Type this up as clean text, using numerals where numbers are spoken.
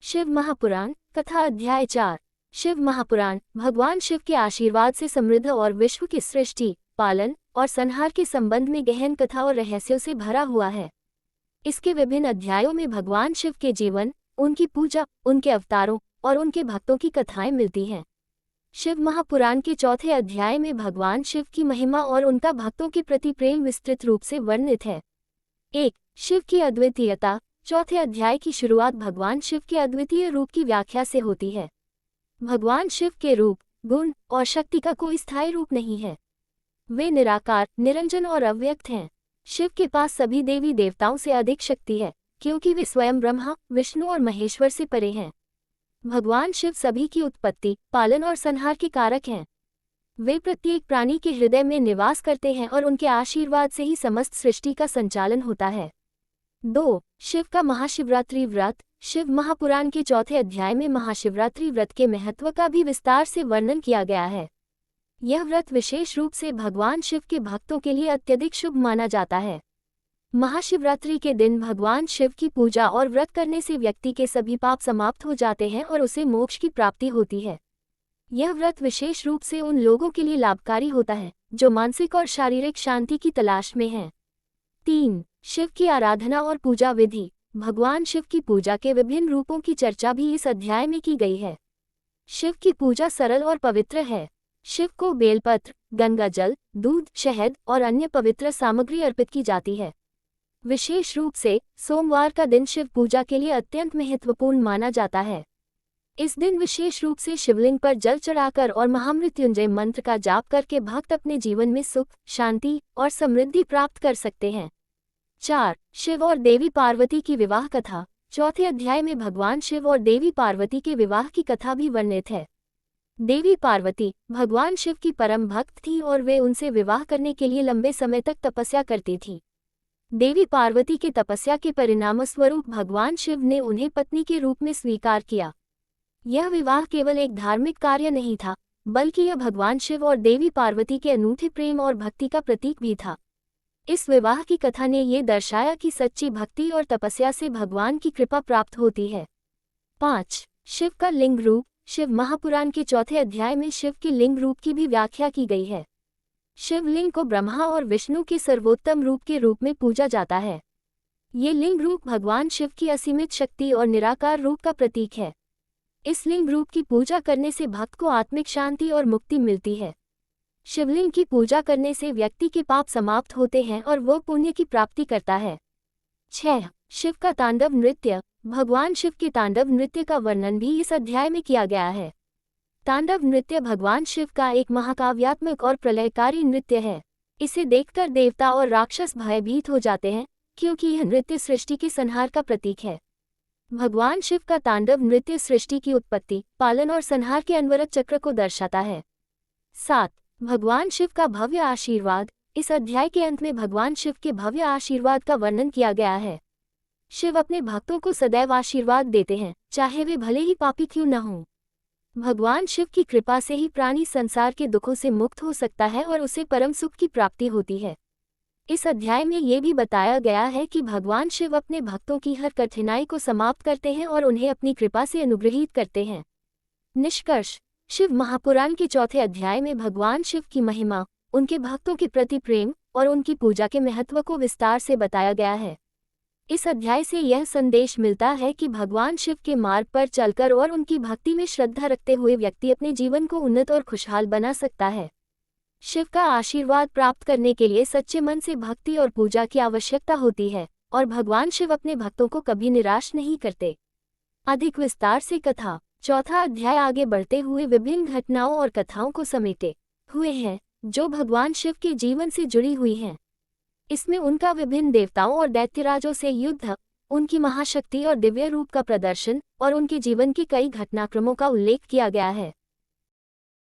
शिव महापुराण कथा अध्याय 4। शिव महापुराण भगवान शिव के आशीर्वाद से समृद्ध और विश्व की सृष्टि, पालन और संहार के संबंध में गहन कथा और रहस्यों से भरा हुआ है। इसके विभिन्न अध्यायों में भगवान शिव के जीवन, उनकी पूजा, उनके अवतारों और उनके भक्तों की कथाएं मिलती हैं। शिव महापुराण के चौथे अध्याय में भगवान शिव की महिमा और उनका भक्तों के प्रति प्रेम विस्तृत रूप से वर्णित है। 1। शिव की अद्वितीयता। चौथे अध्याय की शुरुआत भगवान शिव के अद्वितीय रूप की व्याख्या से होती है। भगवान शिव के रूप, गुण और शक्ति का कोई स्थायी रूप नहीं है। वे निराकार, निरंजन और अव्यक्त हैं। शिव के पास सभी देवी देवताओं से अधिक शक्ति है, क्योंकि वे स्वयं ब्रह्मा, विष्णु और महेश्वर से परे हैं। भगवान शिव सभी की उत्पत्ति, पालन और संहार के कारक हैं। वे प्रत्येक प्राणी के हृदय में निवास करते हैं और उनके आशीर्वाद से ही समस्त सृष्टि का संचालन होता है। 2। शिव का महाशिवरात्रि व्रत। शिव महापुराण के चौथे अध्याय में महाशिवरात्रि व्रत के महत्व का भी विस्तार से वर्णन किया गया है। यह व्रत विशेष रूप से भगवान शिव के भक्तों के लिए अत्यधिक शुभ माना जाता है। महाशिवरात्रि के दिन भगवान शिव की पूजा और व्रत करने से व्यक्ति के सभी पाप समाप्त हो जाते हैं और उसे मोक्ष की प्राप्ति होती है। यह व्रत विशेष रूप से उन लोगों के लिए लाभकारी होता है जो मानसिक और शारीरिक शांति की तलाश में हैं। 3। शिव की आराधना और पूजा विधि। भगवान शिव की पूजा के विभिन्न रूपों की चर्चा भी इस अध्याय में की गई है। शिव की पूजा सरल और पवित्र है। शिव को बेलपत्र, गंगा जल, दूध, शहद और अन्य पवित्र सामग्री अर्पित की जाती है। विशेष रूप से सोमवार का दिन शिव पूजा के लिए अत्यंत महत्वपूर्ण माना जाता है। इस दिन विशेष रूप से शिवलिंग पर जल चढ़ाकर और महामृत्युंजय मंत्र का जाप करके भक्त अपने जीवन में सुख, शांति और समृद्धि प्राप्त कर सकते हैं। 4। शिव और देवी पार्वती की विवाह कथा। चौथे अध्याय में भगवान शिव और देवी पार्वती के विवाह की कथा भी वर्णित है। देवी पार्वती भगवान शिव की परम भक्त थी और वे उनसे विवाह करने के लिए लंबे समय तक तपस्या करती थी। देवी पार्वती के तपस्या के परिणामस्वरूप भगवान शिव ने उन्हें पत्नी के रूप में स्वीकार किया। यह विवाह केवल एक धार्मिक कार्य नहीं था, बल्कि यह भगवान शिव और देवी पार्वती के अनूठे प्रेम और भक्ति का प्रतीक भी था। इस विवाह की कथा ने ये दर्शाया कि सच्ची भक्ति और तपस्या से भगवान की कृपा प्राप्त होती है। 5। शिव का लिंग रूप। शिव महापुराण के चौथे अध्याय में शिव के लिंग रूप की भी व्याख्या की गई है। शिवलिंग को ब्रह्मा और विष्णु के सर्वोत्तम रूप के रूप में पूजा जाता है। ये लिंग रूप भगवान शिव की असीमित शक्ति और निराकार रूप का प्रतीक है। इस लिंग रूप की पूजा करने से भक्त को आत्मिक शांति और मुक्ति मिलती है। शिवलिंग की पूजा करने से व्यक्ति के पाप समाप्त होते हैं और वह पुण्य की प्राप्ति करता है। 6। शिव का तांडव नृत्य। भगवान शिव के तांडव नृत्य का वर्णन भी इस अध्याय में किया गया है। तांडव नृत्य भगवान शिव का एक महाकाव्यात्मक और प्रलयकारी नृत्य है। इसे देखकर देवता और राक्षस भयभीत हो जाते हैं, क्योंकि यह नृत्य सृष्टि के संहार का प्रतीक है। भगवान शिव का तांडव नृत्य सृष्टि की उत्पत्ति, पालन और संहार के अनवरत चक्र को दर्शाता है। 7। भगवान शिव का भव्य आशीर्वाद। इस अध्याय के अंत में भगवान शिव के भव्य आशीर्वाद का वर्णन किया गया है। शिव अपने भक्तों को सदैव आशीर्वाद देते हैं, चाहे वे भले ही पापी क्यों न हों। भगवान शिव की कृपा से ही प्राणी संसार के दुखों से मुक्त हो सकता है और उसे परम सुख की प्राप्ति होती है। इस अध्याय में ये भी बताया गया है कि भगवान शिव अपने भक्तों की हर कठिनाई को समाप्त करते हैं और उन्हें अपनी कृपा से अनुग्रहित करते हैं। निष्कर्ष। शिव महापुराण के चौथे अध्याय में भगवान शिव की महिमा, उनके भक्तों के प्रति प्रेम और उनकी पूजा के महत्व को विस्तार से बताया गया है। इस अध्याय से यह संदेश मिलता है कि भगवान शिव के मार्ग पर चलकर और उनकी भक्ति में श्रद्धा रखते हुए व्यक्ति अपने जीवन को उन्नत और खुशहाल बना सकता है। शिव का आशीर्वाद प्राप्त करने के लिए सच्चे मन से भक्ति और पूजा की आवश्यकता होती है, और भगवान शिव अपने भक्तों को कभी निराश नहीं करते। अधिक विस्तार से कथा। चौथा अध्याय आगे बढ़ते हुए विभिन्न घटनाओं और कथाओं को समेटे हुए हैं, जो भगवान शिव के जीवन से जुड़ी हुई हैं। इसमें उनका विभिन्न देवताओं और दैत्यराजों से युद्ध, उनकी महाशक्ति और दिव्य रूप का प्रदर्शन और उनके जीवन के कई घटनाक्रमों का उल्लेख किया गया है।